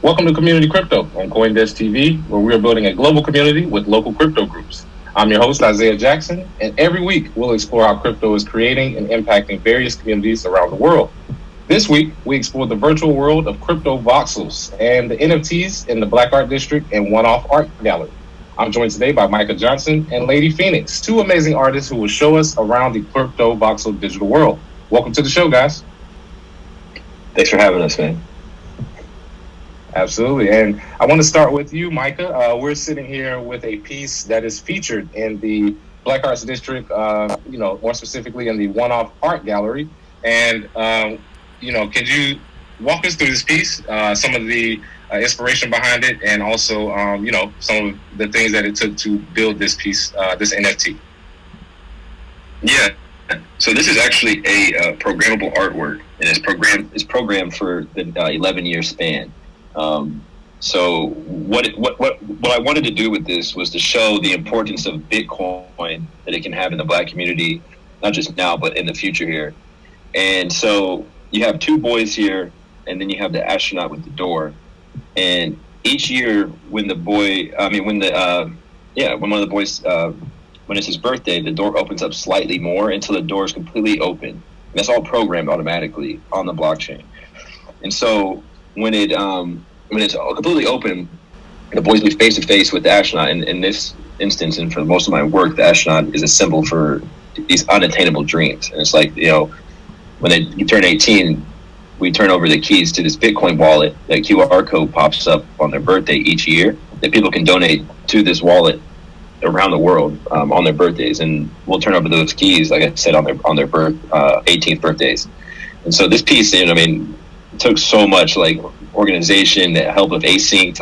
Welcome to Community Crypto on CoinDesk TV, where we are building a global community with local crypto groups. I'm your host, Isaiah Jackson, and every week we'll explore how crypto is creating and impacting various communities around the world. This week, we explore the virtual world of Cryptovoxels and the NFTs in the Black Art District and one-off art gallery. I'm joined today by Micah Johnson and Lady PheOnix, two amazing artists who will show us around the Cryptovoxel digital world. Welcome to the show, guys. Thanks for having us, man. Absolutely. And I want to start with you, Micah. We're sitting here with a piece that is featured in the Black Arts District, more specifically in the one-off art gallery. And, could you walk us through this piece, some of the inspiration behind it, and also, some of the things that it took to build this piece, this NFT? Yeah. So this is actually a programmable artwork, and it's programmed for the 11-year span. So what I wanted to do with this was to show the importance of Bitcoin that it can have in the Black community, not just now, but in the future here. And so you have two boys here, and then you have the astronaut with the door. And each year when one of the boys, when it's his birthday, the door opens up slightly more until the door is completely open. And that's all programmed automatically on the blockchain. And so when it's completely open, the boys be face to face with the astronaut. And in this instance, and for most of my work, the astronaut is a symbol for these unattainable dreams. And it's like, when they turn 18, we turn over the keys to this Bitcoin wallet. That QR code pops up on their birthday each year that people can donate to this wallet around the world on their birthdays. And we'll turn over those keys, like I said, on their 18th birthdays. And so this piece, took so much organization, the help of async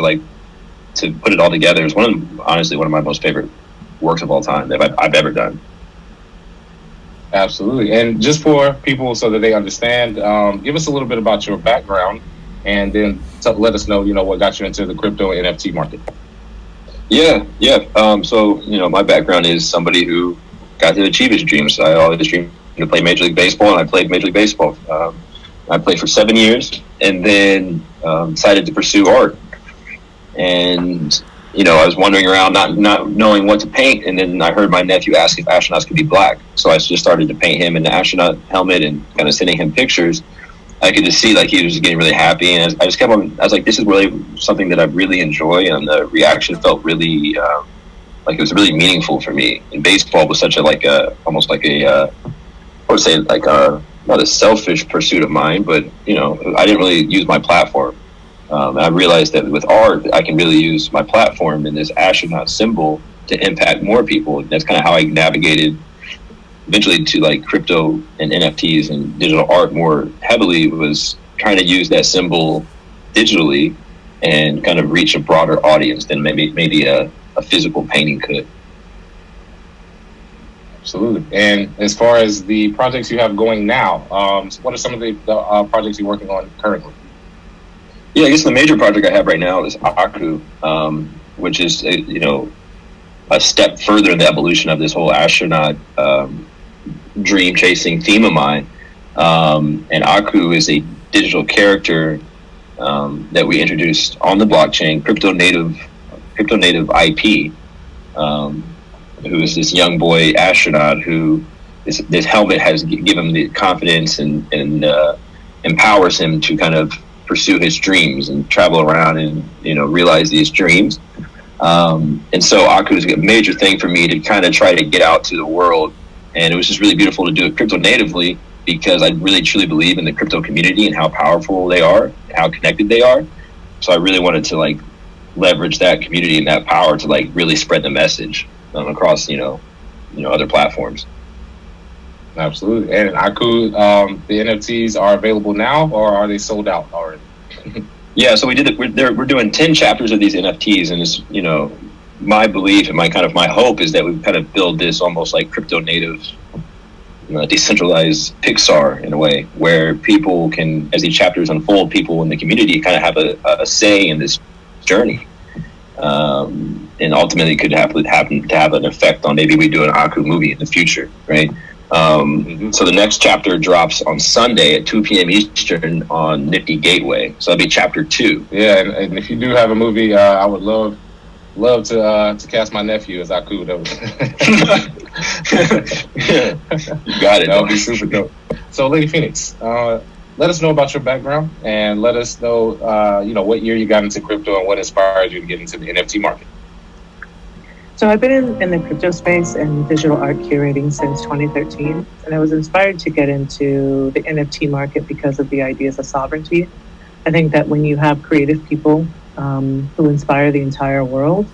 to put it all together. It's honestly one of my most favorite works of all time that I've ever done. Absolutely. And just for people so that they understand, give us a little bit about your background, and then let us know, what got you into the crypto and NFT market. Yeah. So, my background is somebody who got to achieve his dreams. I always dreamed to play Major League Baseball, and I played Major League Baseball. I played for 7 years, and then decided to pursue art. And I was wandering around, not knowing what to paint, and then I heard my nephew ask if astronauts could be black. So I just started to paint him in the astronaut helmet and kind of sending him pictures. I could just see he was getting really happy, and I just kept on. I was like, this is really something that I really enjoy, and the reaction felt really it was really meaningful for me. And baseball was such not a selfish pursuit of mine, but I didn't really use my platform. And I realized that with art, I can really use my platform and this astronaut symbol to impact more people. And that's kind of how I navigated eventually to crypto and NFTs and digital art more heavily, was trying to use that symbol digitally and kind of reach a broader audience than maybe a physical painting could. Absolutely. And as far as the projects you have going now, what are some of the projects you're working on currently? Yeah, I guess the major project I have right now is Aku, which is a step further in the evolution of this whole astronaut dream chasing theme of mine. And Aku is a digital character that we introduced on the blockchain, crypto native IP. Who is this young boy astronaut who this helmet has given him the confidence and empowers him to kind of pursue his dreams and travel around and realize these dreams. And so Aku is a major thing for me to kind of try to get out to the world, and it was just really beautiful to do it crypto natively, because I really truly believe in the crypto community and how powerful they are, how connected they are. So I really wanted to leverage that community and that power to really spread the message across other platforms. Absolutely. And Aku, the NFTs are available now, or are they sold out already? Yeah, so we did it. We're doing 10 chapters of these NFTs, and it's my belief and my hope is that we kind of build this almost like crypto native, decentralized Pixar in a way, where people can, as these chapters unfold, people in the community kind of have a say in this journey. And ultimately could happen to have an effect on maybe we do an Aku movie in the future, right? So the next chapter drops on Sunday at 2 p.m. Eastern on Nifty Gateway. So that'll be chapter 2. Yeah, and if you do have a movie, I would love to cast my nephew as Aku. You got it. That would be super dope. So, Lady PheOnix, let us know about your background and let us know, what year you got into crypto and what inspired you to get into the NFT market. So I've been in the crypto space and digital art curating since 2013, and I was inspired to get into the NFT market because of the ideas of sovereignty. I think that when you have creative people who inspire the entire world,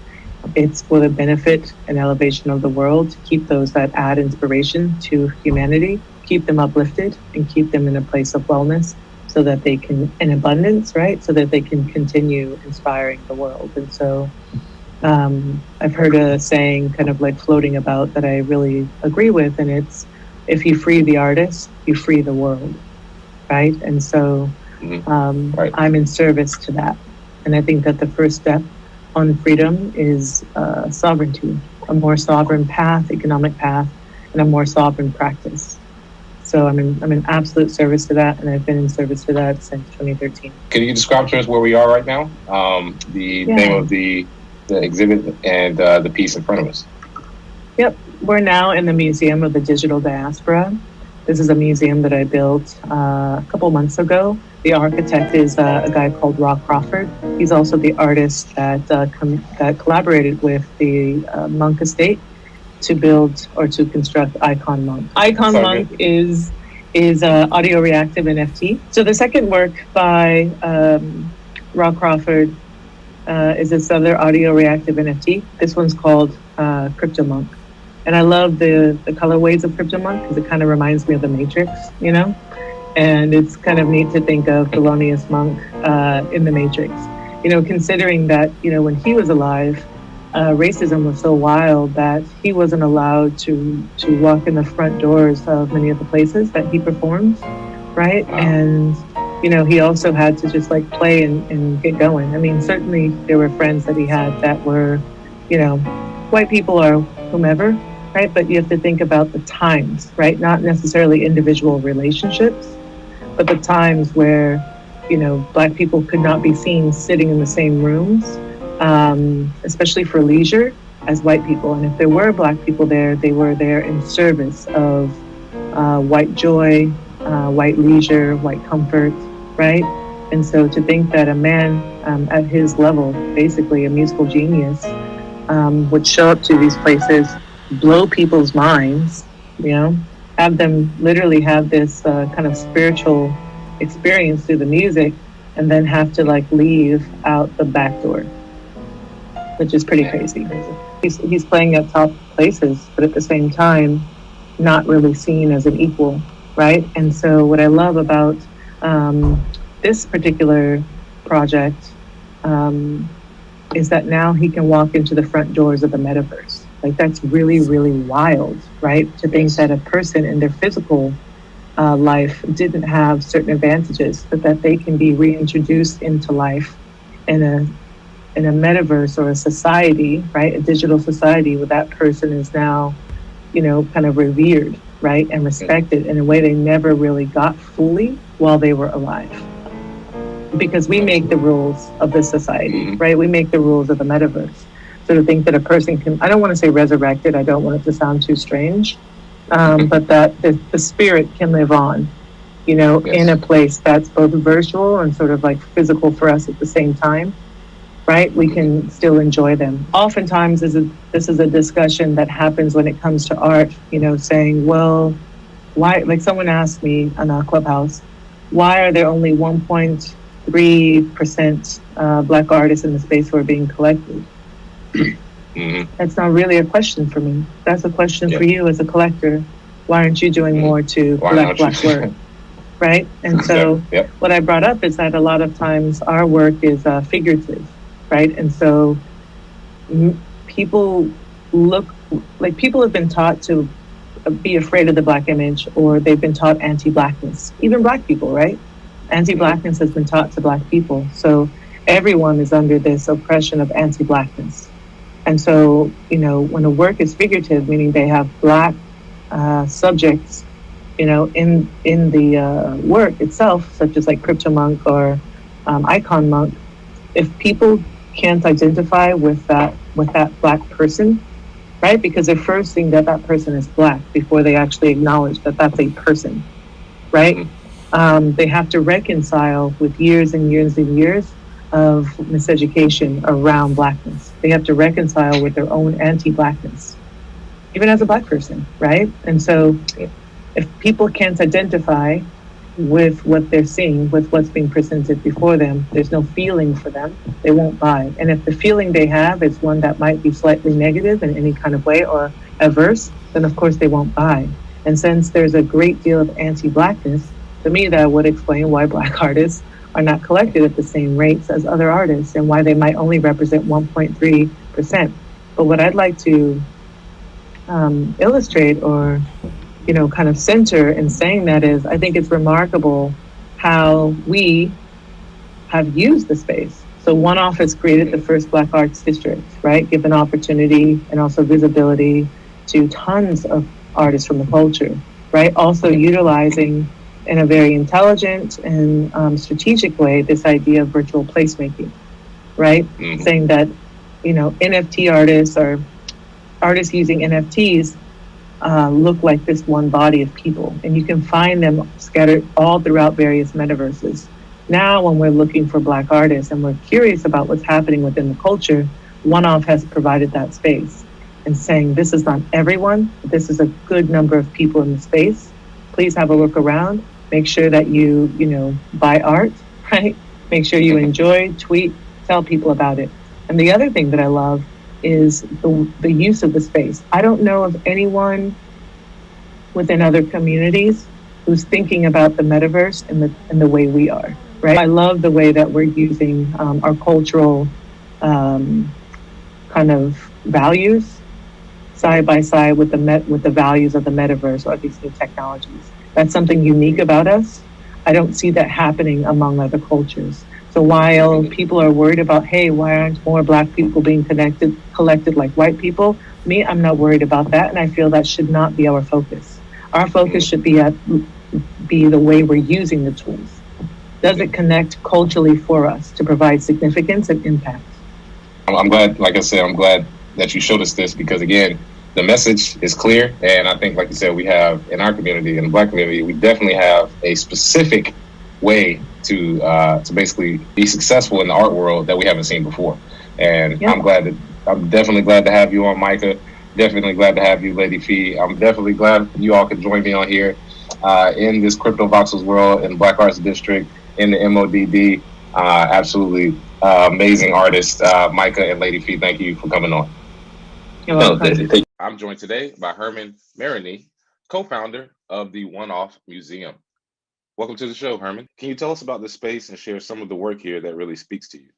it's for the benefit and elevation of the world to keep those that add inspiration to humanity, keep them uplifted and keep them in a place of wellness so that they can, in abundance, right? So that they can continue inspiring the world. And so I've heard a saying kind of like floating about that I really agree with, and it's, if you free the artist, you free the world, right? And so Right. I'm in service to that. And I think that the first step on freedom is sovereignty, a more sovereign path, economic path, and a more sovereign practice. So I'm in absolute service to that, and I've been in service to that since 2013. Can you describe to us where we are right now? The name of the exhibit and the piece in front of us. Yep, we're now in the Museum of the Digital Diaspora. This is a museum that I built a couple months ago. The architect is a guy called Rock Crawford. He's also the artist that collaborated with the Monk Estate to build or to construct Icon Monk. Icon Monk is audio reactive NFT. So the second work by Rock Crawford is this other audio reactive NFT. This one's called Crypto Monk. And I love the colorways of Crypto Monk because it kind of reminds me of the Matrix, And it's kind of neat to think of Thelonious Monk in the Matrix. Considering that, when he was alive, racism was so wild that he wasn't allowed to walk in the front doors of many of the places that he performed, right? Wow. And he also had to just like play and get going. I mean, certainly there were friends that he had that were, white people or whomever, right? But you have to think about the times, right? Not necessarily individual relationships, but the times where, Black people could not be seen sitting in the same rooms, especially for leisure as white people. And if there were Black people there, they were there in service of white joy, white leisure, white comfort, right? And so to think that a man at his level, basically a musical genius, would show up to these places, blow people's minds, have them literally have this kind of spiritual experience through the music, and then have to like leave out the back door, which is pretty crazy. He's playing at top places, but at the same time, not really seen as an equal, right? And so what I love about this particular project is that now he can walk into the front doors of the metaverse. Like that's really, really wild, right? To think that a person in their physical life didn't have certain advantages, but that they can be reintroduced into life in a metaverse or a society, right? A digital society where that person is now, kind of revered, right? And respected in a way they never really got fully while they were alive. Because we make the rules of this society, right? We make the rules of the metaverse. So to think that a person can, I don't want to say resurrected, I don't want it to sound too strange, but that the spirit can live on, in a place that's both virtual and sort of like physical for us at the same time, right? We can still enjoy them. Oftentimes this is a discussion that happens when it comes to art, saying, well, why, like someone asked me on a Clubhouse, why are there only 1.3% Black artists in the space who are being collected? That's not really a question for me. That's a question for you as a collector. Why aren't you doing more to collect Black work? Right? And so what I brought up is that a lot of times our work is figurative, right? And so people have been taught to be afraid of the Black image, or they've been taught anti-Blackness. Even Black people, right? Anti-Blackness has been taught to Black people. So everyone is under this oppression of anti-Blackness. And so, when a work is figurative, meaning they have Black subjects, in the work itself, such as like CryptoMonk or Icon Monk, if people can't identify with that Black person, right? Because they're first seeing that person is Black before they actually acknowledge that that's a person, right? They have to reconcile with years and years and years of miseducation around Blackness. They have to reconcile with their own anti-Blackness, even as a Black person, right? And so if people can't identify with what they're seeing, with what's being presented before them, there's no feeling for them, they won't buy. And if the feeling they have is one that might be slightly negative in any kind of way or adverse, then of course they won't buy. And since there's a great deal of anti-Blackness, to me that would explain why Black artists are not collected at the same rates as other artists and why they might only represent 1.3%. But what I'd like to illustrate or kind of center in saying that is, I think it's remarkable how we have used the space. So One Off has created the first Black Arts District, right? Given opportunity and also visibility to tons of artists from the culture, right? Also utilizing in a very intelligent and strategic way this idea of virtual placemaking, right? Saying that, NFT artists or artists using NFTs look like this one body of people, and you can find them scattered all throughout various metaverses. Now, when we're looking for Black artists and we're curious about what's happening within the culture, One Off has provided that space and saying, this is not everyone, this is a good number of people in the space. Please have a look around. Make sure that you buy art, right? Make sure you enjoy, tweet, tell people about it. And the other thing that I love is the use of the space. I don't know of anyone within other communities who's thinking about the metaverse in the way we are, right? I love the way that we're using our cultural kind of values side by side with the values of the metaverse or these new technologies. That's something unique about us. I don't see that happening among other cultures. So while people are worried about, hey, why aren't more Black people being collected like white people? Me, I'm not worried about that, and I feel that should not be our focus. Our focus should be the way we're using the tools. Does it connect culturally for us to provide significance and impact? I'm glad, like I said, I'm glad that you showed us this because, again, the message is clear. And I think, like you said, we have in our community, in the Black community, we definitely have a specific way to basically be successful in the art world that we haven't seen before. And I'm definitely glad to have you on, Micah. Definitely glad to have you, Lady Phe. I'm definitely glad you all could join me on here in this Cryptovoxels world, in Black Arts District, in the MODD. Absolutely amazing artists, Micah and Lady Phe. Thank you for coming on. You're welcome. I'm joined today by Herman Marini, co-founder of the One Off Museum. Welcome to the show, Herman. Can you tell us about the space and share some of the work here that really speaks to you?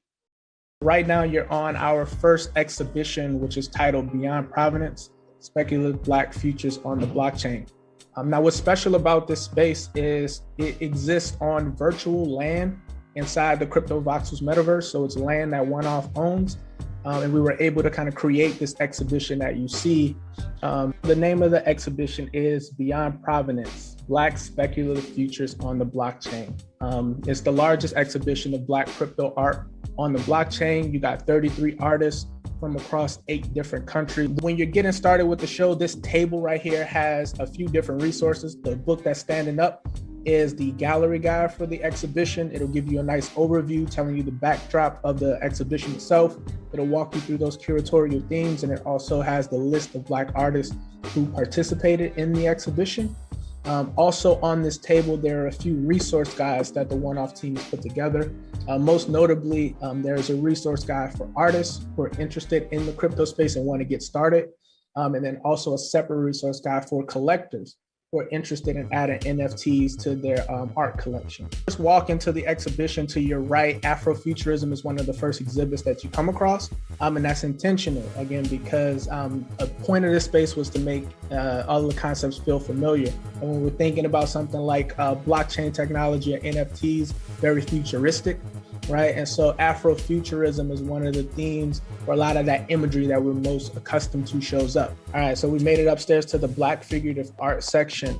Right now, you're on our first exhibition, which is titled Beyond Provenance, Speculative Black Futures on the Blockchain. Now, what's special about this space is it exists on virtual land inside the Cryptovoxels metaverse. So it's land that One Off owns. And we were able to kind of create this exhibition that you see. The name of the exhibition is Beyond Provenance, Black Speculative Futures on the Blockchain. It's the largest exhibition of Black crypto art on the blockchain. You got 33 artists from across 8 different countries. When you're getting started with the show, this table right here has a few different resources. The book that's standing up is the gallery guide for the exhibition. It'll give you a nice overview telling you the backdrop of the exhibition itself. It'll walk you through those curatorial themes, and it also has the list of Black artists who participated in the exhibition. Also on this table, there are a few resource guides that the One Off team has put together. Most notably, there's a resource guide for artists who are interested in the crypto space and want to get started. And then also a separate resource guide for collectors who are interested in adding NFTs to their art collection. Just walk into the exhibition to your right. Afrofuturism is one of the first exhibits that you come across. And that's intentional, again, because a point of this space was to make all the concepts feel familiar. And when we're thinking about something like blockchain technology or NFTs, very futuristic. right? And so Afrofuturism is one of the themes where a lot of that imagery that we're most accustomed to shows up. All right, so we made it upstairs to the Black Figurative Art section.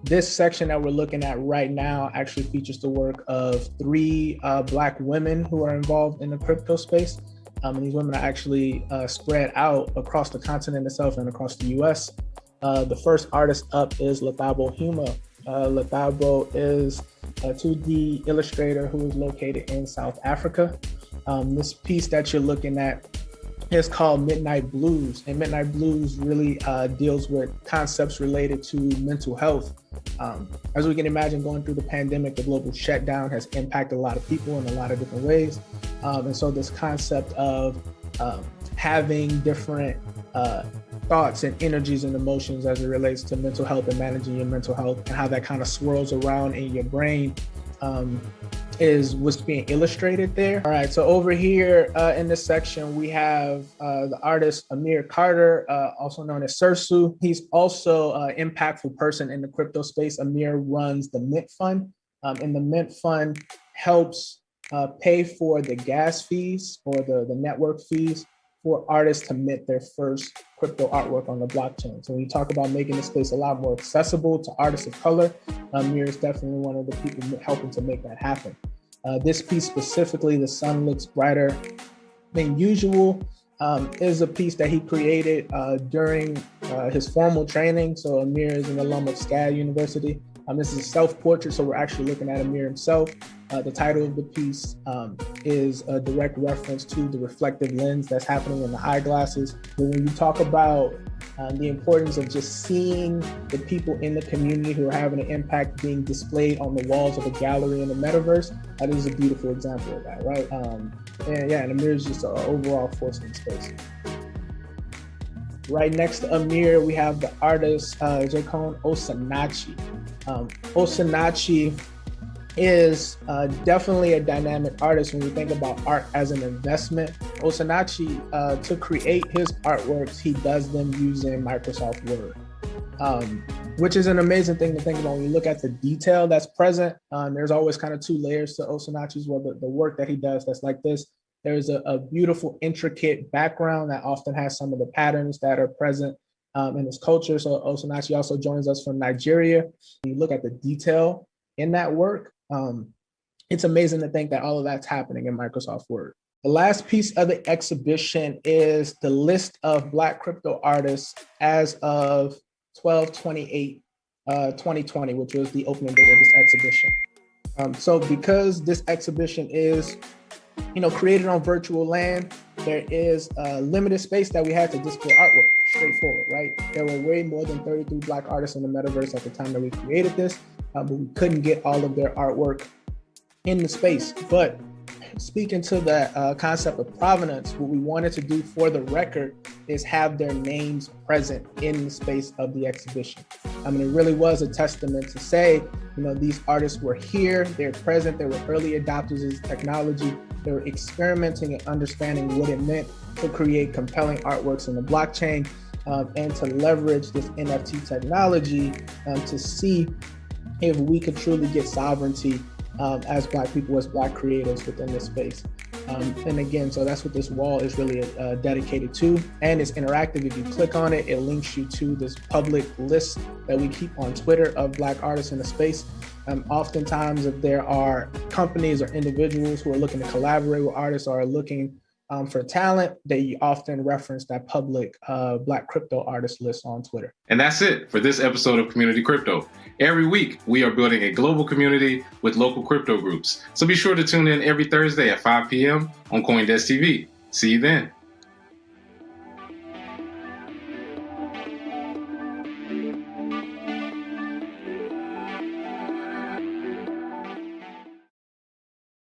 This section that we're looking at right now actually features the work of 3 Black women who are involved in the crypto space. And these women are actually spread out across the continent itself and across the US. The first artist up is Letabo Huma. Letabo is a 2D illustrator who is located in South Africa. This piece that you're looking at is called Midnight Blues, and Midnight Blues really deals with concepts related to mental health. As we can imagine, going through the pandemic, the global shutdown has impacted a lot of people in a lot of different ways. And so this concept of having different thoughts and energies and emotions as it relates to mental health and managing your mental health and how that kind of swirls around in your brain is what's being illustrated there. All right, so over here in this section, we have the artist Amir Carter, also known as Sursu. He's also an impactful person in the crypto space. Amir runs the Mint Fund, and the Mint Fund helps pay for the gas fees or the network fees for artists to mint their first crypto artwork on the blockchain. So when you talk about making the space a lot more accessible to artists of color, Amir is definitely one of the people helping to make that happen. This piece specifically, The Sun Looks Brighter Than Usual, is a piece that he created during his formal training. So Amir is an alum of SCAD University. This is a self-portrait, so we're actually looking at Amir himself. The title of the piece is a direct reference to the reflective lens that's happening in the eyeglasses. But when you talk about the importance of just seeing the people in the community who are having an impact being displayed on the walls of a gallery in the metaverse, that is a beautiful example of that, right? And Amir is just an overall force in space. Right next to Amir, we have the artist Jaycon Osanachi. Osanachi is definitely a dynamic artist when we think about art as an investment. Osanachi, to create his artworks, he does them using Microsoft Word, which is an amazing thing to think about when you look at the detail that's present. There's always kind of 2 layers to Osanachi's work. The work that he does that's like this. There's a beautiful, intricate background that often has some of the patterns that are present in his culture. So Osanachi also joins us from Nigeria. When you look at the detail in that work, it's amazing to think that all of that's happening in Microsoft Word. The last piece of the exhibition is the list of Black crypto artists as of 12/28/2020, which was the opening date of this exhibition. So because this exhibition is created on virtual land, there is a limited space that we had to display artwork. Straightforward, right? There were way more than 33 Black artists in the metaverse at the time that we created this, but we couldn't get all of their artwork in the space. But speaking to the concept of provenance, what we wanted to do for the record is have their names present in the space of the exhibition. I mean, it really was a testament to say, these artists were here, they're present, they were early adopters of technology, they were experimenting and understanding what it meant to create compelling artworks in the blockchain, and to leverage this NFT technology to see if we could truly get sovereignty as Black people, as Black creators within this space. And again, so that's what this wall is really dedicated to. And it's interactive. If you click on it, it links you to this public list that we keep on Twitter of Black artists in the space. Oftentimes, if there are companies or individuals who are looking to collaborate with artists or are looking for talent, they often reference that public Black crypto artist list on Twitter. And that's it for this episode of Community Crypto. Every week, we are building a global community with local crypto groups. So be sure to tune in every Thursday at 5 p.m. on CoinDesk TV. See you then.